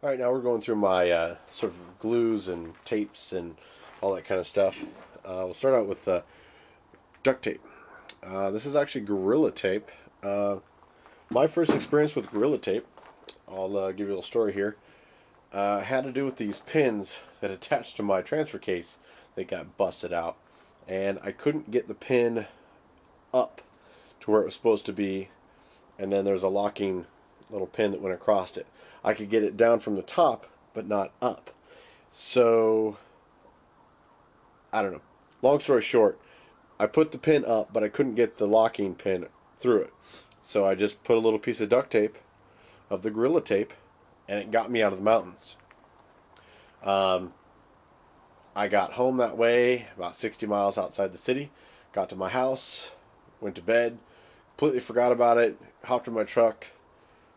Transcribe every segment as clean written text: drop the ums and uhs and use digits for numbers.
Alright, now we're going through my sort of glues and tapes and all that kind of stuff. We'll start out with duct tape. This is actually Gorilla Tape. My first experience with Gorilla Tape, I'll give you a little story here, had to do with these pins that attached to my transfer case that got busted out. And I couldn't get the pin up to where it was supposed to be, and then there's a locking little pin that went across it. I could get it down from the top, but not up. So, I don't know. Long story short, I put the pin up, but I couldn't get the locking pin through it. So I just put a little piece of duct tape, of the Gorilla Tape, and it got me out of the mountains. I got home that way, about 60 miles outside the city, got to my house, went to bed, completely forgot about it, hopped in my truck,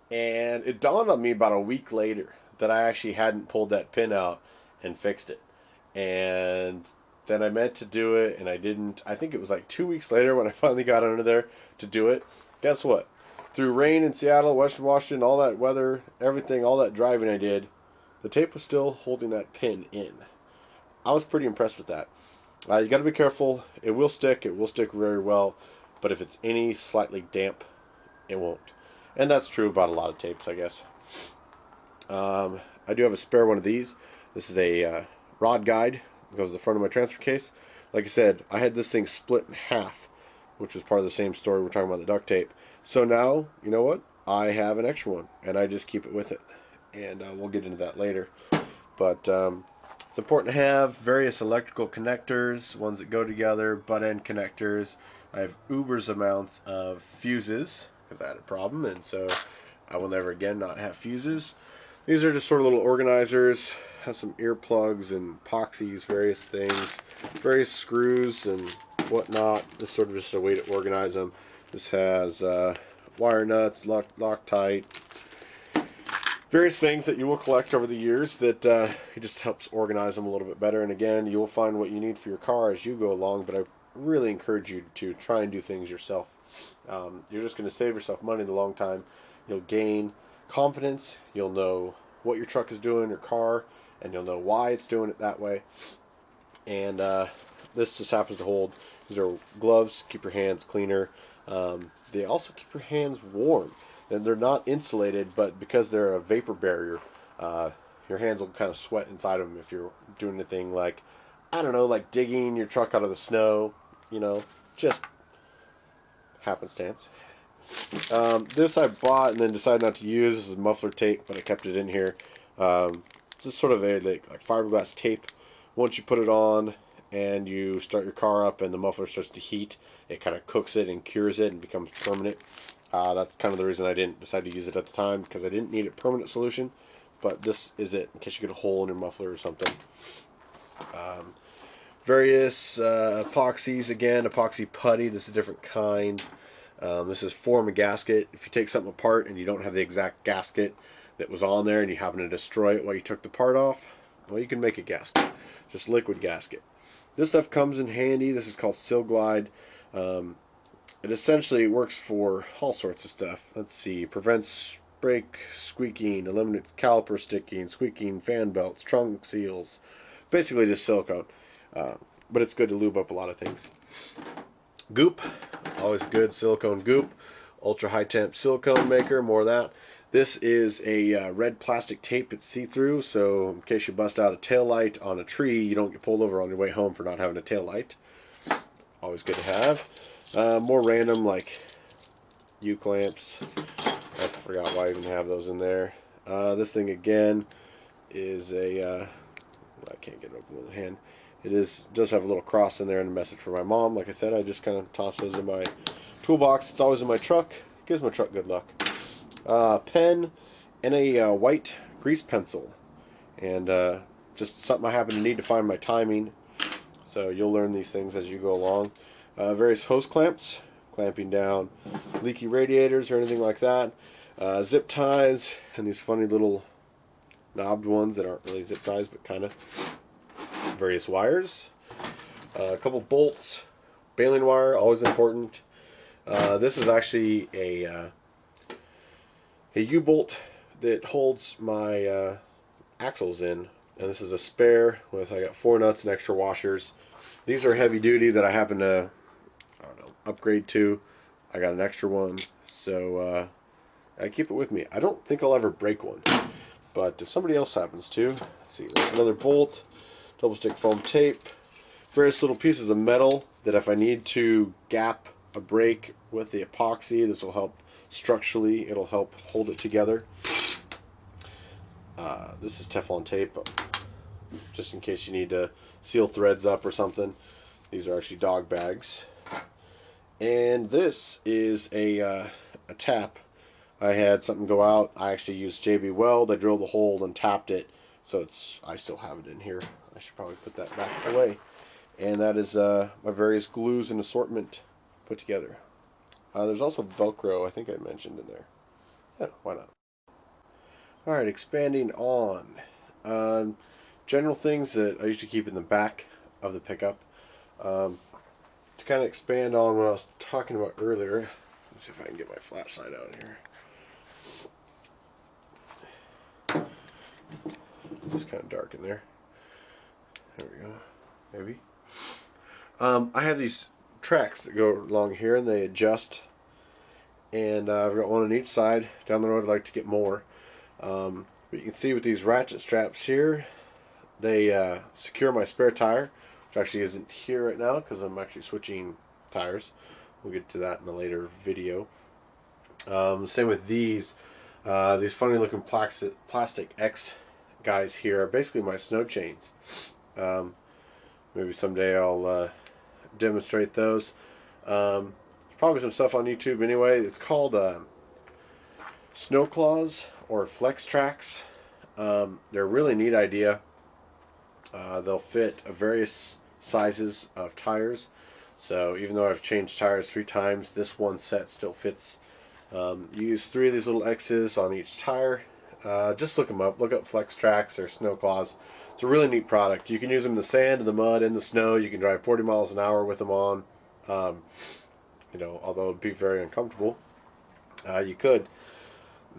and it dawned on me about a week later that I actually hadn't pulled that pin out and fixed it. And then I meant to do it, and I didn't. I think it was like 2 weeks later when I finally got under there to do it. Guess what? Through rain in Seattle, Western Washington, all that weather, everything, all that driving I did, the tape was still holding that pin in. I was pretty impressed with that. You got to be careful. It will stick. It will stick very well. But if it's any slightly damp, it won't. And that's true about a lot of tapes, I guess. I do have a spare one of these. This is a rod guide. It goes to the front of my transfer case. Like I said, I had this thing split in half, which was part of the same story we're talking about the duct tape. So now, you know what? I have an extra one, and I just keep it with it. And we'll get into that later. But it's important to have various electrical connectors, ones that go together, butt-end connectors. I have uber's amounts of fuses, because I had a problem, and so I will never again not have fuses. These are just sort of little organizers. Have some earplugs and epoxies, various things, various screws and whatnot. This is sort of just a way to organize them. This has wire nuts, Loctite, various things that you will collect over the years that it just helps organize them a little bit better. And again, you will find what you need for your car as you go along, but I really encourage you to try and do things yourself. You're just going to save yourself money in the long time. You'll gain confidence. You'll know what your truck is doing, your car, and you'll know why it's doing it that way. And this just happens to hold. These are gloves, keep your hands cleaner. They also keep your hands warm. And they're not insulated, but because they're a vapor barrier, your hands will kind of sweat inside of them if you're doing anything like, I don't know, like digging your truck out of the snow, you know, just happenstance. This I bought and then decided not to use. This is muffler tape, but I kept it in here. It's just sort of a like fiberglass tape. Once you put it on and you start your car up and the muffler starts to heat, it kind of cooks it and cures it and becomes permanent. That's kind of the reason I didn't decide to use it at the time, because I didn't need a permanent solution. But this is it, in case you get a hole in your muffler or something. Various epoxies, again, epoxy putty. This is a different kind. This is form a gasket. If you take something apart and you don't have the exact gasket that was on there and you happen to destroy it while you took the part off, well, you can make a gasket. Just liquid gasket. This stuff comes in handy. This is called Seal Glide. It essentially works for all sorts of stuff. Let's see. Prevents brake squeaking, eliminates caliper sticking, squeaking, fan belts, trunk seals. Basically just silicone. But it's good to lube up a lot of things. Goop. Always good. Silicone goop. Ultra high temp silicone maker. More of that. This is a red plastic tape. It's see-through, so in case you bust out a tail light on a tree, you don't get pulled over on your way home for not having a tail light. Always good to have. More random, like U-clamps. I forgot why I even have those in there. This thing again is a I can't get it open with a hand. It does have a little cross in there and a message for my mom. Like I said, I just kind of toss those in my toolbox. It's always in my truck. Gives my truck good luck. Pen and a white grease pencil, and just something I happen to need to find my timing. So you'll learn these things as you go along. Various hose clamps, clamping down leaky radiators or anything like that. Zip ties, and these funny little knobbed ones that aren't really zip ties, but kind of. Various wires, a couple bolts, baling wire, always important. This is actually a U-bolt that holds my axles in, and this is a spare with, I got 4 nuts and extra washers. These are heavy duty that I happen to, I don't know, upgrade to. I got an extra one, so I keep it with me. I don't think I'll ever break one, but if somebody else happens to, let's see, another bolt, double stick foam tape, various little pieces of metal that if I need to gap a brake with the epoxy, this will help structurally, it'll help hold it together. This is Teflon tape, just in case you need to seal threads up or something. These are actually dog bags. And this is a tap. I had something go out. I actually used JB Weld. I drilled a hole and tapped it, so I still have it in here. I should probably put that back away. And that is my various glues and assortment put together. There's also Velcro, I think I mentioned in there. Yeah, why not? Alright, expanding on. General things that I usually keep in the back of the pickup. To kind of expand on what I was talking about earlier. Let's see if I can get my flashlight out here. It's kind of dark in there. There we go. Maybe. I have these tracks that go along here and they adjust. And I've got one on each side. Down the road I'd like to get more. But you can see with these ratchet straps here, they secure my spare tire, which actually isn't here right now because I'm actually switching tires. We'll get to that in a later video. Same with these funny looking plastic X guys here are basically my snow chains. Maybe someday I'll demonstrate those. There's probably some stuff on YouTube anyway. It's called Snow Claws or Flex Tracks. They're a really neat idea. They'll fit various sizes of tires. So even though I've changed tires 3 times, this one set still fits. You use 3 of these little X's on each tire. Just look them up. Look up Flex Tracks or Snow Claws. It's a really neat product. You can use them in the sand, in the mud, in the snow. You can drive 40 miles an hour with them on. You know, although it'd be very uncomfortable, you could.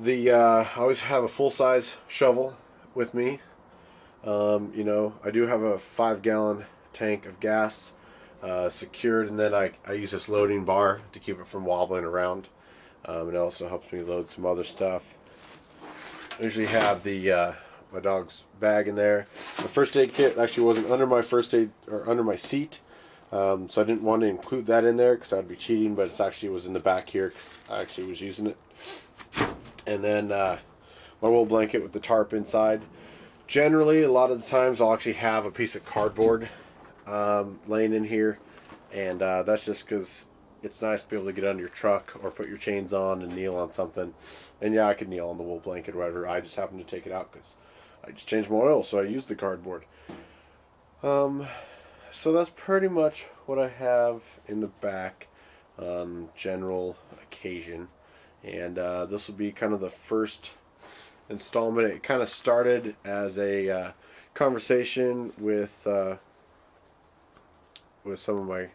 I always have a full-size shovel with me. You know, I do have a 5-gallon tank of gas secured, and then I use this loading bar to keep it from wobbling around. It also helps me load some other stuff. I usually have my dog's bag in there. The first aid kit actually wasn't under my first aid or under my seat, so I didn't want to include that in there because I'd be cheating. But it actually was in the back here because I actually was using it. And then my wool blanket with the tarp inside. Generally, a lot of the times I'll actually have a piece of cardboard laying in here, and that's just because it's nice to be able to get under your truck or put your chains on and kneel on something. And yeah, I could kneel on the wool blanket or whatever. I just happened to take it out because I just changed my oil, so I used the cardboard. So that's pretty much what I have in the back on general occasion. And this will be kind of the first installment. It kind of started as a conversation with some of my